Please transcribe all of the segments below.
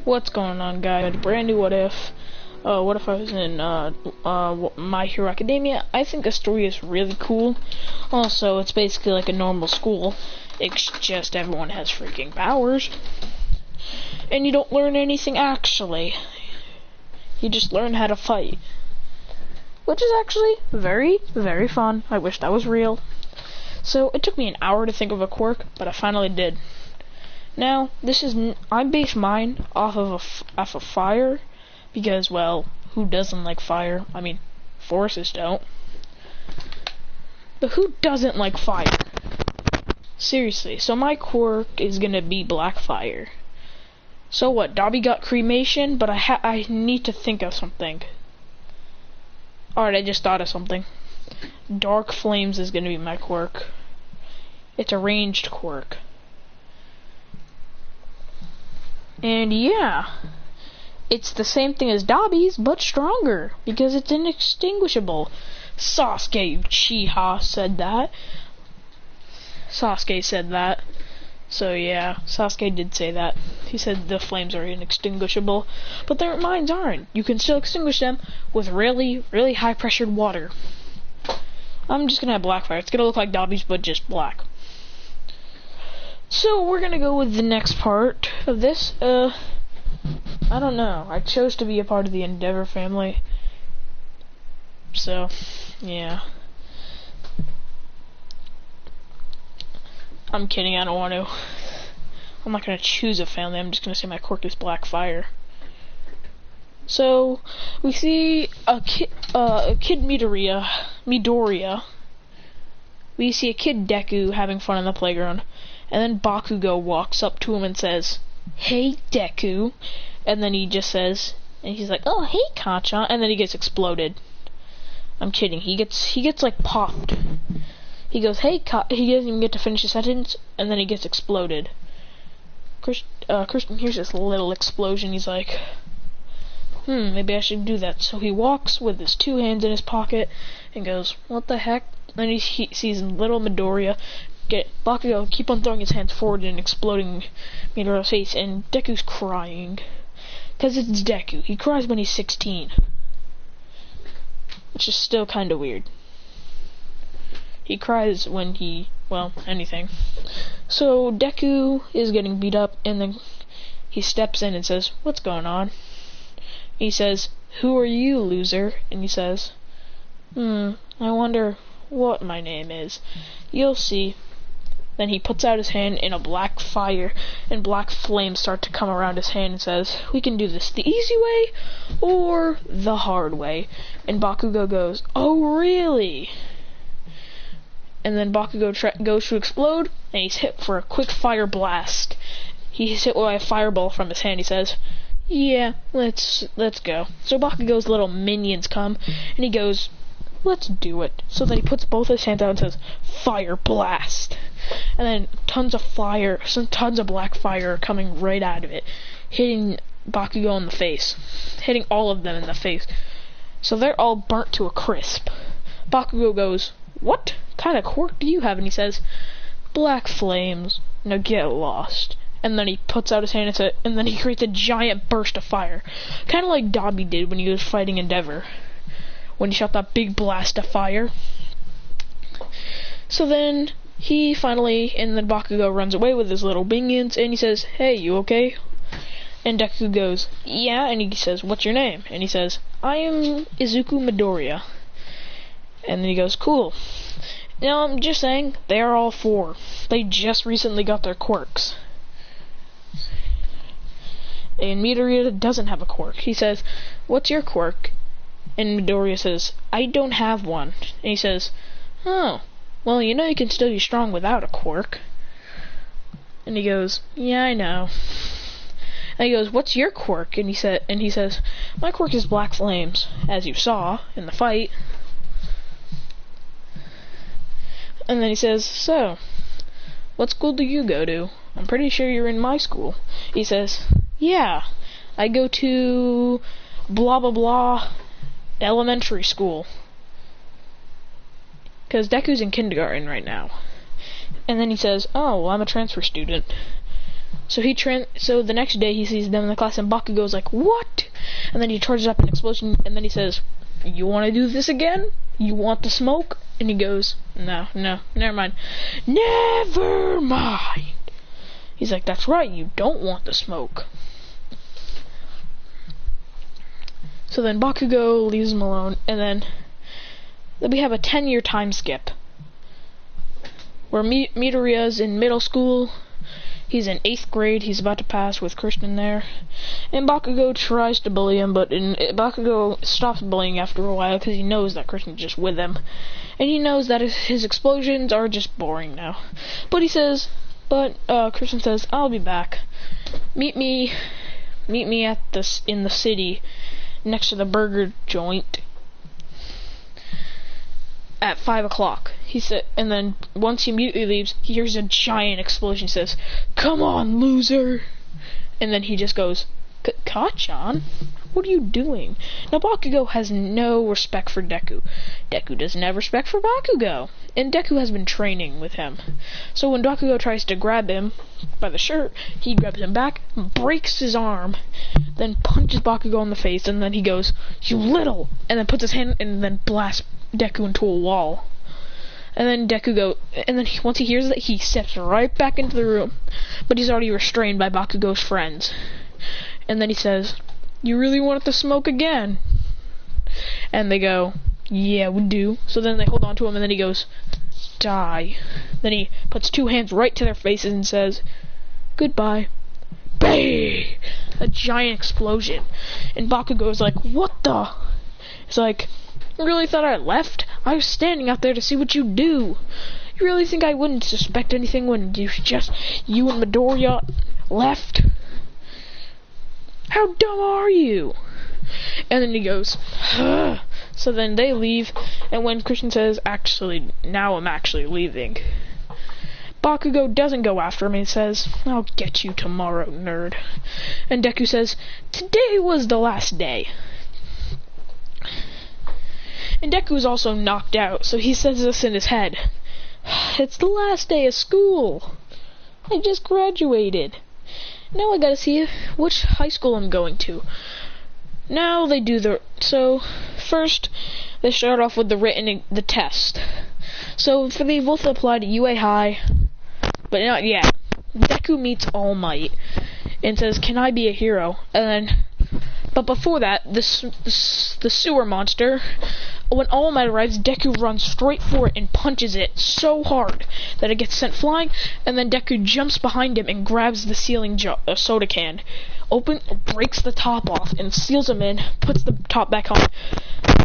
What's going on, guys? Brand new What If. What if I was in My Hero Academia? I think the story is really cool. Also, it's basically like a normal school. It's just everyone has freaking powers. And you don't learn anything actually. You just learn how to fight. Which is actually very, very fun. I wish that was real. So, it took me an hour to think of a quirk, but I finally did. Now, I base mine off of fire, because, well, who doesn't like fire? I mean, forces don't. But who doesn't like fire? Seriously, so my quirk is gonna be black fire. So what, Dobby got cremation, but I need to think of something. Alright, I just thought of something. Dark flames is gonna be my quirk. It's a ranged quirk. And yeah, it's the same thing as Dobby's, but stronger, because it's inextinguishable. Sasuke Uchiha said that. Sasuke said that. So yeah, Sasuke did say that. He said the flames are inextinguishable, but their mines aren't. You can still extinguish them with really, really high pressured water. I'm just gonna have black fire. It's gonna look like Dobby's, but just black. So we're gonna go with the next part of this. I don't know. I chose to be a part of the Endeavor family. So, yeah. I'm kidding, I don't want to. I'm not gonna choose a family, I'm just gonna say my quirk is black fire. So, we see a kid Midoriya. We see a kid Deku having fun on the playground. And then Bakugo walks up to him and says, "Hey, Deku." And then he just says, and he's like, "Oh, hey, Kacha." And then he gets exploded. I'm kidding. He gets like popped. He goes, "Hey, he doesn't even get to finish his sentence, and then he gets exploded. Kristen hears this little explosion. He's like, maybe I should do that. So he walks with his two hands in his pocket and goes, "What the heck?" Then he sees little Midoriya get Bakugo keep on throwing his hands forward and exploding Midoriya's face, and Deku's crying. Because it's Deku. He cries when he's 16. Which is still kind of weird. He cries when anything. So Deku is getting beat up, and then he steps in and says, "What's going on?" He says, "Who are you, loser?" And he says, I wonder what my name is. You'll see." Then he puts out his hand in a black fire, and black flames start to come around his hand and says, "We can do this the easy way or the hard way." And Bakugo goes, "Oh, really?" And then Bakugo goes to explode, and he's hit for a quick fire blast. He's hit by a fireball from his hand. He says, "Yeah, let's go." So Bakugo's little minions come, and he goes, "Let's do it." So then he puts both his hands out and says, "Fire blast." And then tons of black fire are coming right out of it, hitting Bakugo in the face, hitting all of them in the face. So they're all burnt to a crisp. Bakugo goes, "What kind of quirk do you have?" And he says, "Black flames. Now get lost." And then he puts out his hand and then he creates a giant burst of fire, kind of like Dobby did when he was fighting Endeavor, when he shot that big blast of fire. So then then Bakugo runs away with his little minions, and he says, "Hey, you okay?" And Deku goes, "Yeah," and he says, "What's your name?" And he says, "I am Izuku Midoriya." And then he goes, "Cool. Now I'm just saying, they are all 4. They just recently got their quirks." And Midoriya doesn't have a quirk. He says, "What's your quirk?" And Midoriya says, "I don't have one." And he says, "Oh, well, you know you can still be strong without a quirk." And he goes, "Yeah, I know." And he goes, "What's your quirk?" And he says, "My quirk is black flames, as you saw in the fight." And then he says, "So, what school do you go to? I'm pretty sure you're in my school." He says, "Yeah, I go to blah blah blah elementary school." Because Deku's in kindergarten right now. And then he says, "Oh, well, I'm a transfer student." So so the next day he sees them in the class, and Bakugo's like, what? And then he charges up an explosion, and then he says, you want to do this again? You want the smoke? And he goes, no, never mind. Never mind. He's like, that's right, you don't want the smoke. So then Bakugo leaves him alone, and then we have a 10-year time skip. Where Midoriya's in middle school. He's in 8th grade. He's about to pass with Christian there. And Bakugo tries to bully him, but Bakugo stops bullying after a while because he knows that Christian's just with him. And he knows that his explosions are just boring now. But Christian says, I'll be back. Meet me in the city next to the burger joint at 5 o'clock. He said, and then once he immediately leaves, he hears a giant explosion. He says, come on, loser. And then he just goes, Kachan? What are you doing? Now Bakugo has no respect for Deku. Deku doesn't have respect for Bakugo. And Deku has been training with him. So when Bakugo tries to grab him by the shirt, he grabs him back, breaks his arm, then punches Bakugo in the face, and then he goes, you little! And then puts his hand and then blasts Deku into a wall. And then once he hears that, he steps right back into the room. But he's already restrained by Bakugo's friends. And then he says, you really want the smoke again? And they go, yeah, we do. So then they hold on to him, and then he goes, die. Then he puts 2 hands right to their faces and says, goodbye. Bang! A giant explosion. And Bakugo's like, what the? It's like, you really thought I left? I was standing out there to see what you do. You really think I wouldn't suspect anything when you and Midoriya left? How dumb are you? And then he goes, ugh. So then they leave, and when Christian says, actually, now I'm actually leaving, Bakugo doesn't go after him. He says, I'll get you tomorrow, nerd. And Deku says, today was the last day. And Deku's also knocked out, so he says this in his head. It's the last day of school. I just graduated. Now I gotta see which high school I'm going to. Now they do so first they start off with the test. So they both apply to UA High, but not yet. Deku meets All Might and says, can I be a hero? But before that, the sewer monster, when All Might arrives, Deku runs straight for it and punches it so hard that it gets sent flying, and then Deku jumps behind him and grabs the ceiling soda can, breaks the top off, and seals him in, puts the top back on.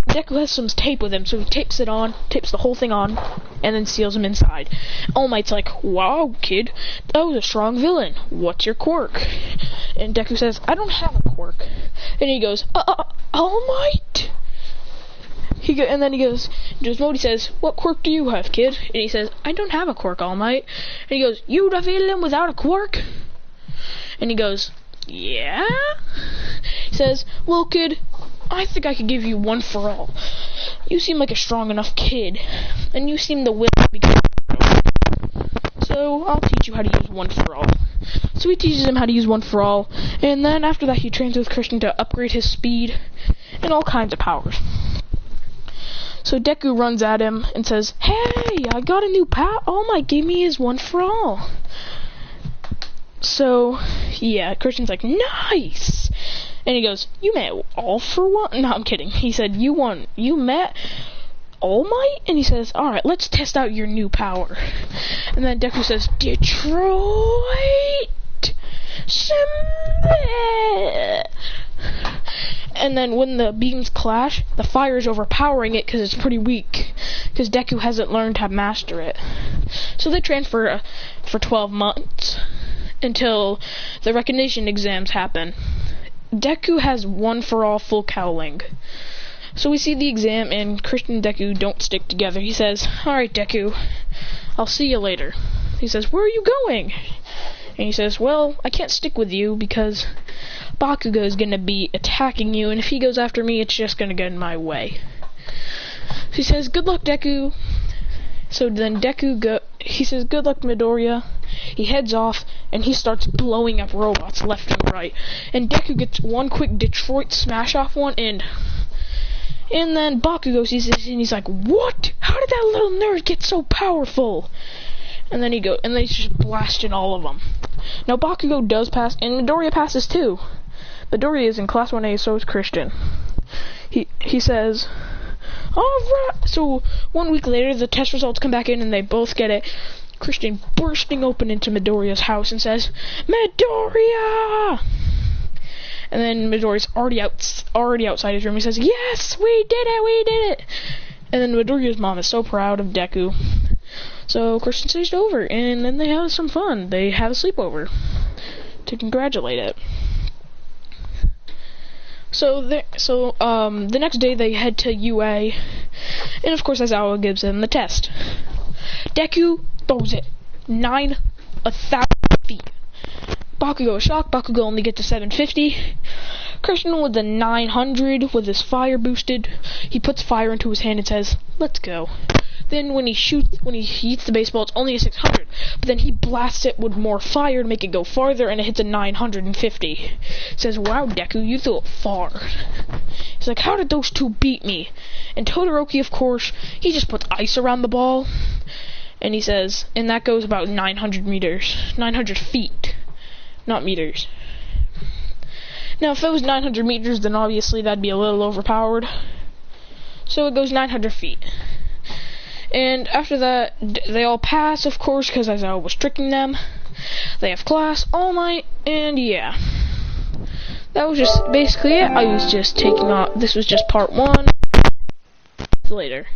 Deku has some tape with him, so he tapes the whole thing on, and then seals him inside. All Might's like, wow, kid, that was a strong villain. What's your quirk? And Deku says, I don't have a quirk. And he goes, All Might? And then he goes, Modi says, what quirk do you have, kid? And he says, I don't have a quirk, All Might. And he goes, you a villain without a quirk? And he goes, yeah? He says, well, kid, I think I could give you one for all. You seem like a strong enough kid, and you seem the will to be good. So I'll teach you how to use one for all. So he teaches him how to use one for all, and then after that he trains with Christian to upgrade his speed and all kinds of powers. So Deku runs at him and says, hey, I got a new power. All Might gave me his one for all. So, yeah, Christian's like, nice! And he goes, you met all for one? No, I'm kidding. He said, you met All Might? And he says, alright, let's test out your new power. And then Deku says, Detroit! And then when the beams clash, the fire is overpowering it because it's pretty weak. Because Deku hasn't learned how to master it. So they train for 12 months. Until the recognition exams happen. Deku has one for all full cowling. So we see the exam, and Christian and Deku don't stick together. He says, alright, Deku, I'll see you later. He says, where are you going? And he says, well, I can't stick with you because Bakugo is going to be attacking you, and if he goes after me, it's just going to get in my way. So he says, good luck, Deku. So then he says, good luck, Midoriya. He heads off, and he starts blowing up robots left and right. And Deku gets one quick Detroit smash off one, and then Bakugo sees this, and he's like, "What? How did that little nerd get so powerful?" And then he's just blasting all of them. Now Bakugo does pass, and Midoriya passes too. Midoriya is in Class 1A, so is Christian. He says, "Alright." So 1 week later, the test results come back in, and they both get it. Christian bursting open into Midoriya's house and says, "Midoriya!" And then Midoriya's already outside his room. He says, "Yes, we did it! And then Midoriya's mom is so proud of Deku. So Christian stays over, and then they have some fun. They have a sleepover to congratulate it. So the next day they head to UA, and of course Aizawa gives them the test. Deku throws it 1,000 feet. Bakugo is shocked. Bakugo only gets to 750. Christian with the 900 with his fire boosted. He puts fire into his hand and says, "Let's go." Then when he heats the baseball, it's only a 600. But then he blasts it with more fire to make it go farther, and it hits a 950. Says, "Wow, Deku, you threw it far." He's like, "How did those two beat me?" And Todoroki, of course, he just puts ice around the ball. And he says, and that goes about 900 meters. 900 feet. Not meters. Now, if it was 900 meters, then obviously that'd be a little overpowered. So it goes 900 feet. And after that, they all pass, of course, because Aizawa was tricking them. They have class all night, and yeah. That was just basically it. I was just taking off. This was just part 1. Later.